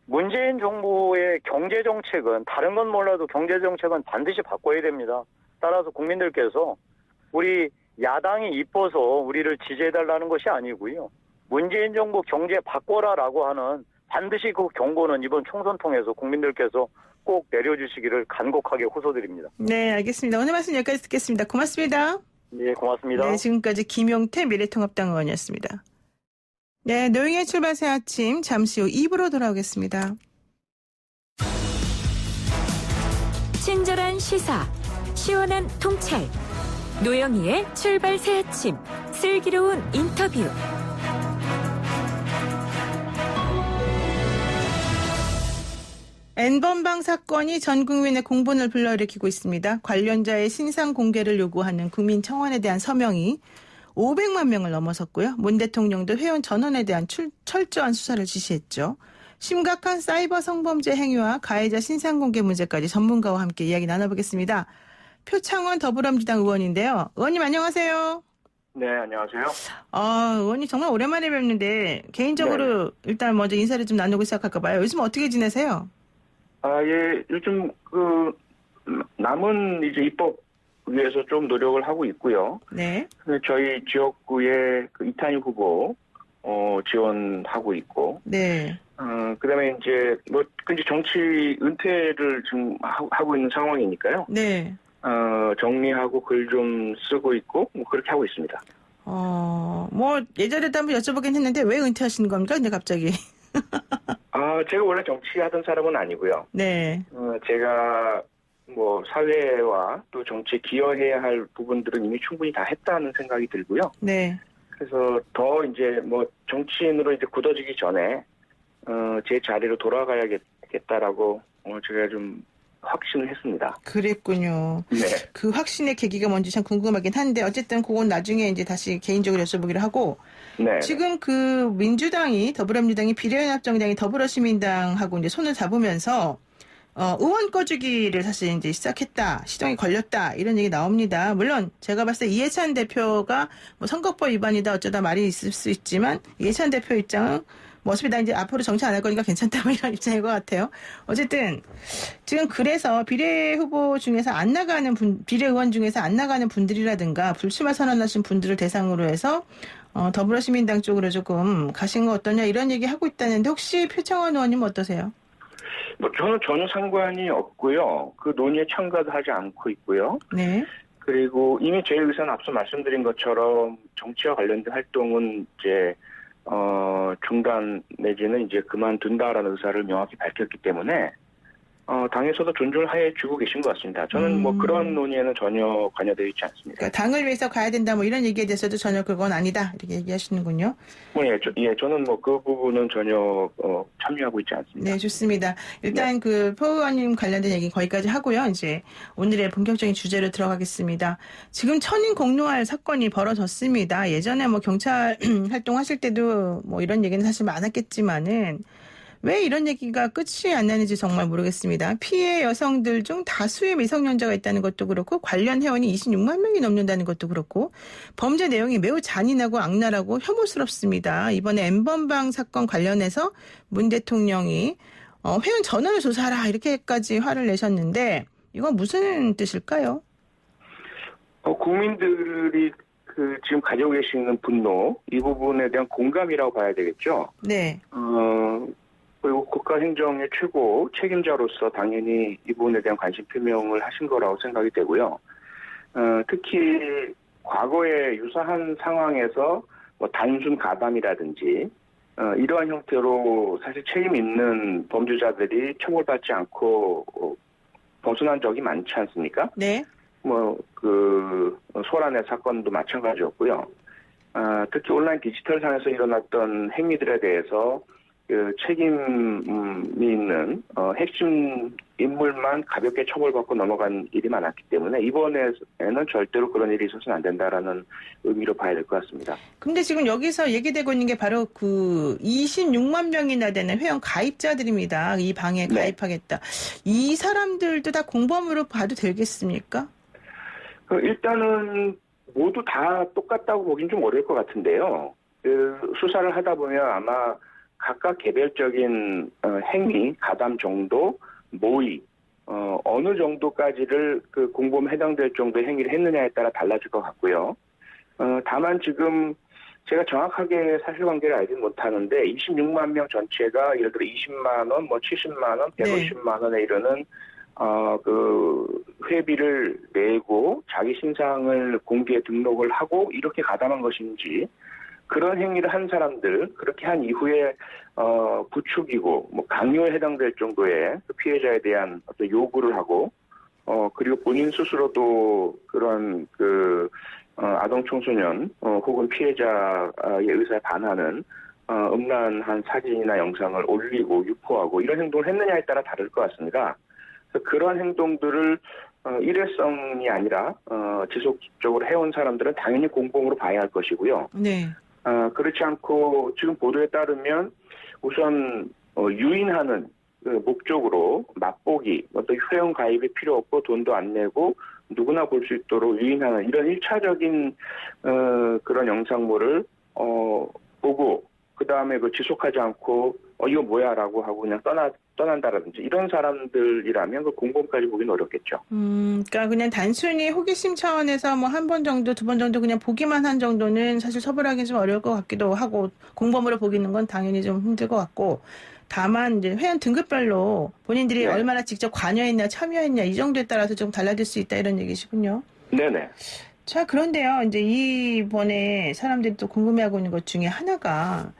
문재인 정부의 경제정책은 다른 건 몰라도 경제정책은 반드시 바꿔야 됩니다. 따라서 국민들께서 우리 야당이 이뻐서 우리를 지지해달라는 것이 아니고요. 문재인 정부 경제 바꿔라라고 하는 반드시 그 경고는 이번 총선 통해서 국민들께서 꼭 내려주시기를 간곡하게 호소드립니다. 네, 알겠습니다. 오늘 말씀 여기까지 듣겠습니다. 고맙습니다. 네, 고맙습니다. 네, 지금까지 김용태 미래통합당 의원이었습니다. 네, 노영의 출발 새 아침 잠시 후 2부로 돌아오겠습니다. 친절한 시사, 시원한 통찰, 노영희의 출발 새 아침, 슬기로운 인터뷰. N번방 사건이 전 국민의 공분을 불러일으키고 있습니다. 관련자의 신상 공개를 요구하는 국민청원에 대한 서명이 500만 명을 넘어섰고요. 문 대통령도 회원 전원에 대한 철저한 수사를 지시했죠. 심각한 사이버 성범죄 행위와 가해자 신상 공개 문제까지 전문가와 함께 이야기 나눠보겠습니다. 표창원 더불어민주당 의원인데요. 의원님 안녕하세요. 네, 안녕하세요. 의원님 정말 오랜만에 뵙는데 개인적으로 일단 먼저 인사를 좀 나누고 시작할까 봐요. 요즘 어떻게 지내세요? 예, 요즘 남은 이제 입법 위해서 좀 노력을 하고 있고요. 네. 저희 지역구에 이탄희 후보 지원하고 있고. 네. 그다음에 이제 근데 정치 은퇴를 지금 하고 있는 상황이니까요. 네. 정리하고 글 좀 쓰고 있고 그렇게 하고 있습니다. 예전에도 한번 여쭤보긴 했는데 왜 은퇴하시는 겁니까? 근데 갑자기. 제가 원래 정치하던 사람은 아니고요. 네. 제가 사회와 또 정치에 기여해야 할 부분들은 이미 충분히 다 했다는 생각이 들고요. 네. 그래서 더 이제 정치인으로 이제 굳어지기 전에 제 자리로 돌아가야겠다라고 제가 좀 확신을 했습니다. 그랬군요. 네. 그 확신의 계기가 뭔지 참 궁금하긴 한데 어쨌든 그건 나중에 이제 다시 개인적으로 여쭤보기로 하고. 네. 지금 민주당이 더불어민주당이 비례연합정당이 더불어시민당하고 이제 손을 잡으면서 의원 꺼주기를 사실 이제 시작했다, 시정이 걸렸다 이런 얘기 나옵니다. 물론 제가 봤을 때 이해찬 대표가 선거법 위반이다 어쩌다 말이 있을 수 있지만 이해찬 대표 입장은 어차피 나 이제 앞으로 정치 안 할 거니까 괜찮다 이런 입장인 것 같아요. 어쨌든 지금 그래서 비례 후보 중에서 안 나가는 비례 의원 중에서 안 나가는 분들이라든가 불출마 선언하신 분들을 대상으로 해서 더불어시민당 쪽으로 조금 가신 거 어떠냐 이런 얘기 하고 있다는데 혹시 표창원 의원님은 어떠세요? 저는 전혀 상관이 없고요. 그 논의에 참가도 하지 않고 있고요. 네. 그리고 이미 제 의사는 앞서 말씀드린 것처럼 정치와 관련된 활동은 이제 중단 내지는 이제 그만둔다라는 의사를 명확히 밝혔기 때문에 당에서도 존중을 해주고 계신 것 같습니다. 저는 그런 논의에는 전혀 관여되어 있지 않습니다. 그러니까 당을 위해서 가야 된다 이런 얘기에 대해서도 전혀 그건 아니다 이렇게 얘기하시는군요. 저는 그 부분은 전혀 참여하고 있지 않습니다. 네, 좋습니다. 일단 네. 표 의원님 관련된 얘기 거기까지 하고요. 이제 오늘의 본격적인 주제로 들어가겠습니다. 지금 천인 공노할 사건이 벌어졌습니다. 예전에 경찰 활동하실 때도 이런 얘기는 사실 많았겠지만은 왜 이런 얘기가 끝이 안 나는지 정말 모르겠습니다. 피해 여성들 중 다수의 미성년자가 있다는 것도 그렇고 관련 회원이 26만 명이 넘는다는 것도 그렇고 범죄 내용이 매우 잔인하고 악랄하고 혐오스럽습니다. 이번에 N번방 사건 관련해서 문 대통령이 회원 전원을 조사하라 이렇게까지 화를 내셨는데 이건 무슨 뜻일까요? 국민들이 지금 가지고 계시는 분노 이 부분에 대한 공감이라고 봐야 되겠죠. 네. 그리고 국가 행정의 최고 책임자로서 당연히 이 부분에 대한 관심 표명을 하신 거라고 생각이 되고요. 특히 과거에 유사한 상황에서 단순 가담이라든지 이러한 형태로 사실 책임 있는 범죄자들이 처벌받지 않고 벗어난 적이 많지 않습니까? 네. 소란의 사건도 마찬가지였고요. 특히 온라인 디지털상에서 일어났던 행위들에 대해서 책임이 있는 핵심 인물만 가볍게 처벌받고 넘어간 일이 많았기 때문에 이번에는 절대로 그런 일이 있어서는 안 된다라는 의미로 봐야 될 것 같습니다. 근데 지금 여기서 얘기되고 있는 게 바로 26만 명이나 되는 회원 가입자들입니다. 이 방에 가입하겠다. 이 사람들도 다 공범으로 봐도 되겠습니까? 일단은 모두 다 똑같다고 보긴 좀 어려울 것 같은데요. 수사를 하다 보면 아마 각각 개별적인 행위, 가담 정도, 모의, 어느 정도까지를 공범에 해당될 정도의 행위를 했느냐에 따라 달라질 것 같고요. 다만 지금 제가 정확하게 사실관계를 알지 못하는데 26만 명 전체가 예를 들어 20만 원, 뭐 70만 원, 150만 원에 이르는 그 회비를 내고 자기 신상을 공개에 등록을 하고 이렇게 가담한 것인지, 그런 행위를 한 사람들, 그렇게 한 이후에 부추기고 뭐 강요에 해당될 정도의 그 피해자에 대한 어떤 요구를 하고 그리고 본인 스스로도 그런 그 아동 청소년 혹은 피해자의 의사에 반하는 음란한 사진이나 영상을 올리고 유포하고 이런 행동을 했느냐에 따라 다를 것 같습니다. 그래서 그런 행동들을 일회성이 아니라 지속적으로 해온 사람들은 당연히 공범으로 봐야 할 것이고요. 네. 그렇지 않고 지금 보도에 따르면 우선 유인하는 그 목적으로 맛보기, 어떤 회원 가입이 필요 없고 돈도 안 내고 누구나 볼 수 있도록 유인하는 이런 1차적인 그런 영상물을 보고 그 다음에 그 지속하지 않고 이거 뭐야라고 하고 그냥 떠난다라든지 이런 사람들이라면 그 공범까지 보기는 어렵겠죠. 그러니까 그냥 단순히 호기심 차원에서 뭐 한 번 정도, 두 번 정도 그냥 보기만 한 정도는 사실 처벌하기 좀 어려울 것 같기도 하고, 공범으로 보기는 건 당연히 좀 힘들 것 같고, 다만 이제 회원 등급별로 본인들이 네. 얼마나 직접 관여했냐, 참여했냐 이 정도에 따라서 좀 달라질 수 있다 이런 얘기시군요. 네네. 자, 그런데요, 이제 이번에 사람들이 또 궁금해하고 있는 것 중에 하나가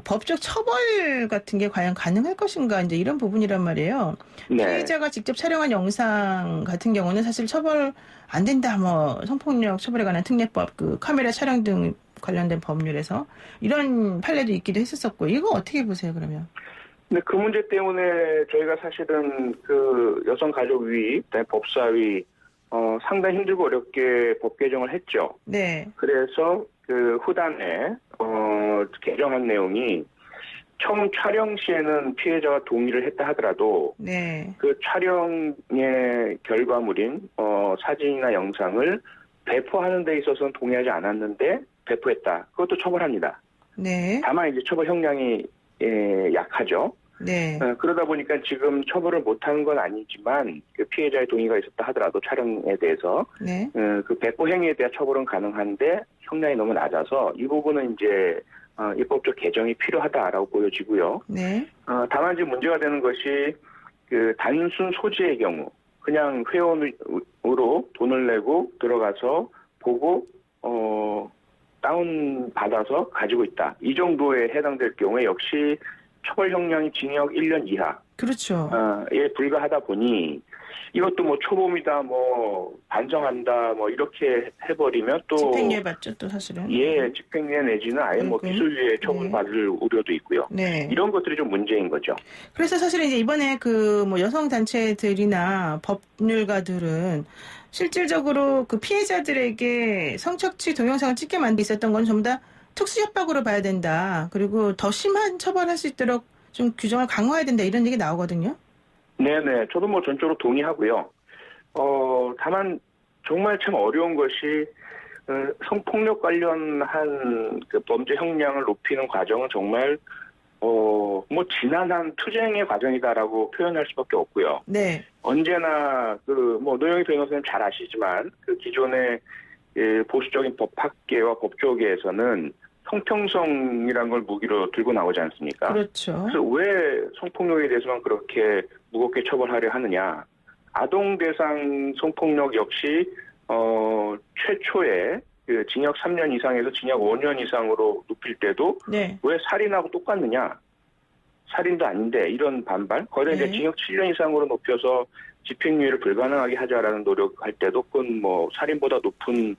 법적 처벌 같은 게 과연 가능할 것인가, 이제 이런 부분이란 말이에요. 네. 피해자가 직접 촬영한 영상 같은 경우는 사실 처벌 안 된다, 뭐 성폭력 처벌에 관한 특례법, 그 카메라 촬영 등 관련된 법률에서 이런 판례도 있기도 했었었고, 이거 어떻게 보세요, 그러면? 네, 그 문제 때문에 저희가 사실은 그 여성가족위, 법사위 상당히 힘들고 어렵게 법 개정을 했죠. 네. 그래서 그 후단에 개정한 내용이 처음 촬영 시에는 피해자가 동의를 했다 하더라도 네. 그 촬영의 결과물인 사진이나 영상을 배포하는 데 있어서는 동의하지 않았는데 배포했다. 그것도 처벌합니다. 네. 다만 이제 처벌 형량이 약하죠. 네. 그러다 보니까 지금 처벌을 못하는 건 아니지만 그 피해자의 동의가 있었다 하더라도 촬영에 대해서 네. 그 배포 행위에 대한 처벌은 가능한데 형량이 너무 낮아서 이 부분은 이제 입법적 개정이 필요하다라고 보여지고요. 네. 다만 지금 문제가 되는 것이 그 단순 소지의 경우 그냥 회원으로 돈을 내고 들어가서 보고 다운 받아서 가지고 있다. 이 정도에 해당될 경우에 역시 처벌 형량이 징역 1년 이하. 그렇죠. 에 불과하다 보니 이것도 뭐 초범이다, 뭐 반성한다, 뭐 이렇게 해버리면 또 집행유예 받죠, 또 사실은. 집행유예 내지는 아예 뭐 벌금. 기소유예 처분받을 우려도 있고요. 네. 이런 것들이 좀 문제인 거죠. 그래서 사실은 이제 이번에 그 뭐 여성 단체들이나 법률가들은 실질적으로 그 피해자들에게 성착취 동영상을 찍게 만들 수 있었던 건 전부 다 특수협박으로 봐야 된다. 그리고 더 심한 처벌할 수 있도록 좀 규정을 강화해야 된다. 이런 얘기 나오거든요. 네네. 저도 뭐 전적으로 동의하고요. 다만 정말 참 어려운 것이 성폭력 관련한 그 범죄 형량을 높이는 과정은 정말 뭐 지난한 투쟁의 과정이다라고 표현할 수밖에 없고요. 네. 언제나 그 뭐 노영희 변호사님 잘 아시지만 그 기존의 보수적인 법학계와 법조계에서는 성평성이라는 걸 무기로 들고 나오지 않습니까? 그렇죠. 그래서 왜 성폭력에 대해서만 그렇게 무겁게 처벌하려 하느냐? 아동 대상 성폭력 역시 최초에 그 징역 3년 이상에서 징역 5년 이상으로 높일 때도 네. 왜 살인하고 똑같느냐? 살인도 아닌데 이런 반발. 거기다 이제 네. 징역 7년 이상으로 높여서 집행유예를 불가능하게 하자라는 노력할 때도 그건 뭐 살인보다 높은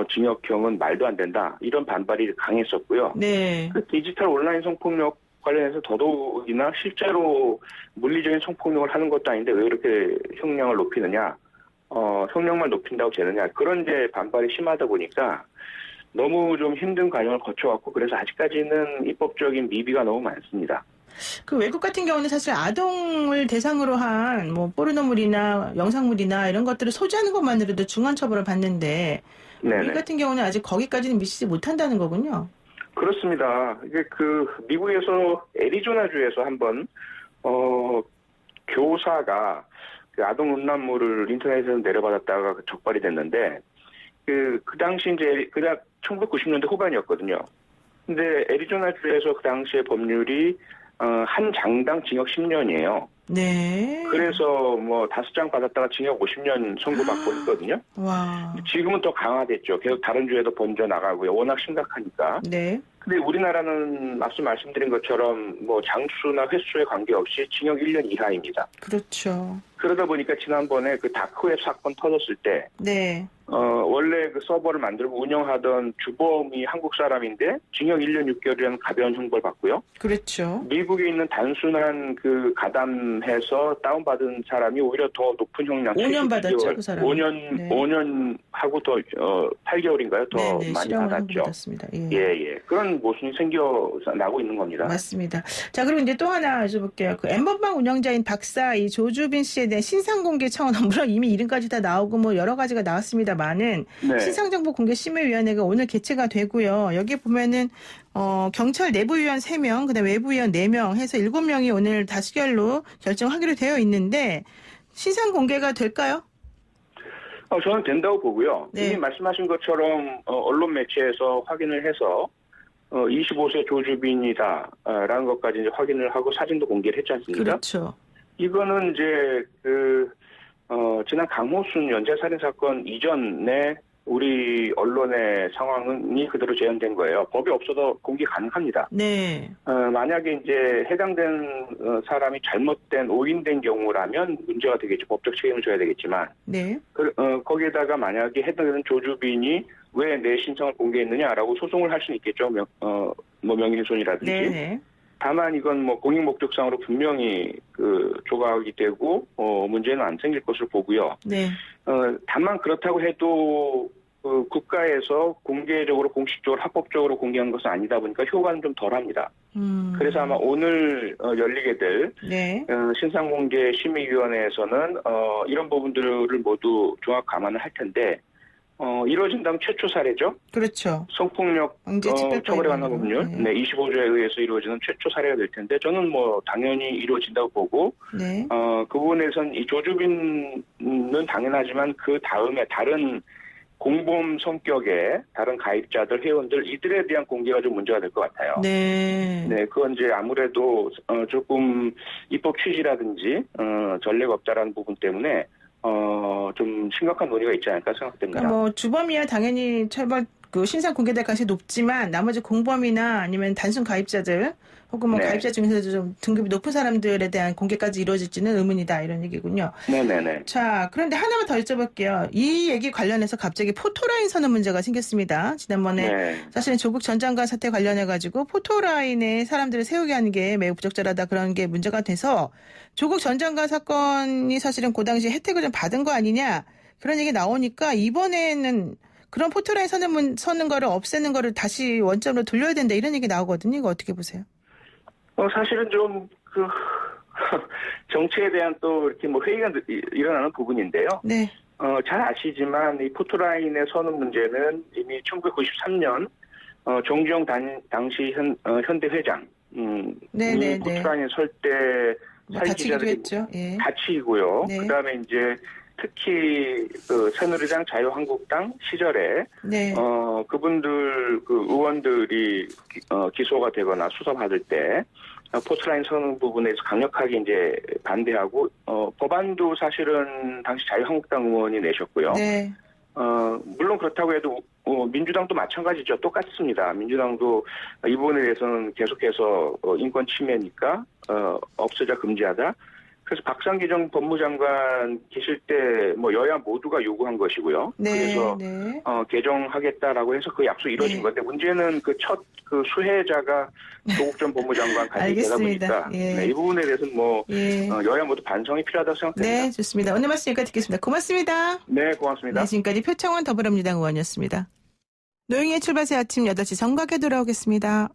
징역형은 말도 안 된다. 이런 반발이 강했었고요. 네. 그 디지털 온라인 성폭력 관련해서 더더욱이나 실제로 물리적인 성폭력을 하는 것도 아닌데 왜 이렇게 형량을 높이느냐, 형량만 높인다고 되느냐, 그런 이제 반발이 심하다 보니까 너무 좀 힘든 과정을 거쳐왔고 그래서 아직까지는 입법적인 미비가 너무 많습니다. 그 외국 같은 경우는 사실 아동을 대상으로 한 뭐 포르노물이나 영상물이나 이런 것들을 소지하는 것만으로도 중한 처벌을 받는데 네네. 우리 같은 경우는 아직 거기까지는 미치지 못한다는 거군요. 그렇습니다. 이게 그 미국에서 애리조나주에서 한번 교사가 그 아동 음란물을 인터넷에서 내려받았다가 적발이 됐는데 그 당시 이제 그냥 1990년대 후반이었거든요. 근데 애리조나주에서 그 당시에 법률이 한 장당 징역 10년이에요. 네. 그래서 뭐 5장 받았다가 징역 50년 선고받고 했거든요. 와. 지금은 더 강화됐죠. 계속 다른 주에도 번져 나가고요. 워낙 심각하니까. 네. 근데 우리나라는 앞서 말씀드린 것처럼 뭐 장수나 횟수에 관계없이 징역 1년 이하입니다. 그렇죠. 그러다 보니까 지난번에 그 다크웹 사건 터졌을 때 네. 원래 그 서버를 만들고 운영하던 주범이 한국 사람인데 징역 1년 6개월이라는 가벼운 형벌 받고요. 그렇죠. 미국에 있는 단순한 그 가담해서 다운받은 사람이 오히려 더 높은 형량 5년 받았죠, 그 사람. 5년 하고 더 8개월인가요? 더 네네, 많이 실형을 받았죠. 받았습니다. 예. 예. 그런 모순이 생겨나고 있는 겁니다. 맞습니다. 자, 그리고 이제 또 하나 여쭤볼게요. 그 엠번방 운영자인 박사 이 조주빈 씨에 대한 신상 공개 청원, 물론 이미 이름까지 다 나오고 뭐 여러 가지가 나왔습니다만은 네. 신상정보공개심의위원회가 오늘 개최가 되고요. 여기 보면은 경찰 내부위원 3명, 그다음 외부위원 4명 해서 7명이 오늘 다수결로 결정하기로 되어 있는데 신상 공개가 될까요? 저는 된다고 보고요. 네. 이미 말씀하신 것처럼 언론 매체에서 확인을 해서 25세 조주빈이다라는 것까지 이제 확인을 하고 사진도 공개를 했지 않습니까? 그렇죠. 이거는 이제 지난 강호순 연쇄살인 사건 이전에 우리 언론의 상황이 그대로 재현된 거예요. 법이 없어도 공개 가능합니다. 네. 만약에 이제 해당된 사람이 잘못된 오인된 경우라면 문제가 되겠죠. 법적 책임을 져야 되겠지만, 네. 거기에다가 만약에 해당되는 조주빈이 왜 내 신상을 공개했느냐라고 소송을 할 수는 있겠죠. 명예훼손이라든지. 네. 다만 이건 뭐 공익 목적상으로 분명히 조각이 되고 문제는 안 생길 것으로 보고요. 네. 다만 그렇다고 해도 국가에서 공개적으로 공식적으로 합법적으로 공개한 것은 아니다 보니까 효과는 좀 덜합니다. 그래서 아마 오늘 열리게 될 네. 신상공개 심의위원회에서는 이런 부분들을 모두 종합 감안을 할 텐데 이루어진다면 최초 사례죠. 그렇죠. 성폭력 처벌에 관한 법률 네. 25조에 의해서 이루어지는 최초 사례가 될 텐데 저는 뭐 당연히 이루어진다고 보고 네. 그 부분에선 이 조주빈은 당연하지만 그 다음에 다른 공범 성격의 다른 가입자들, 회원들 이들에 대한 공개가 좀 문제가 될 것 같아요. 네. 네, 그건 이제 아무래도 조금 입법 취지라든지 전례가 없다라는 부분 때문에 좀 심각한 논의가 있지 않을까 생각됩니다. 그러니까 뭐 주범이야 당연히 처벌 신상 공개될 가능성이 높지만 나머지 공범이나 아니면 단순 가입자들 혹은 뭐 네. 가입자 중에서도 좀 등급이 높은 사람들에 대한 공개까지 이루어질지는 의문이다 이런 얘기군요. 네네네. 자, 그런데 하나만 더 여쭤볼게요. 이 얘기 관련해서 갑자기 포토라인 선언 문제가 생겼습니다. 지난번에 네. 사실은 조국 전 장관 사태 관련해가지고 포토라인에 사람들을 세우게 하는 게 매우 부적절하다 그런 게 문제가 돼서 조국 전 장관 사건이 사실은 그 당시 혜택을 좀 받은 거 아니냐 그런 얘기 나오니까 이번에는 그런 포토라인 서는 거를 없애는 거를 다시 원점으로 돌려야 된다 이런 얘기 나오거든요. 이거 어떻게 보세요? 사실은 좀 정치에 대한 또 이렇게 뭐 회의가 일어나는 부분인데요. 네. 잘 아시지만 이 포토라인에 서는 문제는 이미 1993년 정주영 당시 현대 회장 네네네. 포토라인에 설 때 다치기도 사회기자들이 했죠. 예. 다치고요. 네. 그다음에 이제 특히 새누리당 자유한국당 시절에 네. 그분들 의원들이 기소가 되거나 수사받을 때 포토라인 서는 부분에서 강력하게 이제 반대하고 법안도 사실은 당시 자유한국당 의원이 내셨고요. 네. 물론 그렇다고 해도 민주당도 마찬가지죠. 똑같습니다. 민주당도 이 부분에 대해서는 계속해서 인권 침해니까 없애자 금지하자. 그래서 박상기 전 법무장관 계실 때 뭐 여야 모두가 요구한 것이고요. 네. 그래서 네. 개정하겠다라고 해서 그 약속이 이루어진 네. 건데 문제는 그 첫 수혜자가 조국 전 법무장관 가족이 되다 알겠습니다. 보니까 예. 네, 이 부분에 대해서는 뭐 예. 여야 모두 반성이 필요하다고 생각됩니다. 네, 좋습니다. 오늘 말씀 여기까지 듣겠습니다. 고맙습니다. 네, 고맙습니다. 네, 지금까지 표창원 더불어민주당 의원이었습니다. 노영희의 출발새 아침 8시 정각에 돌아오겠습니다.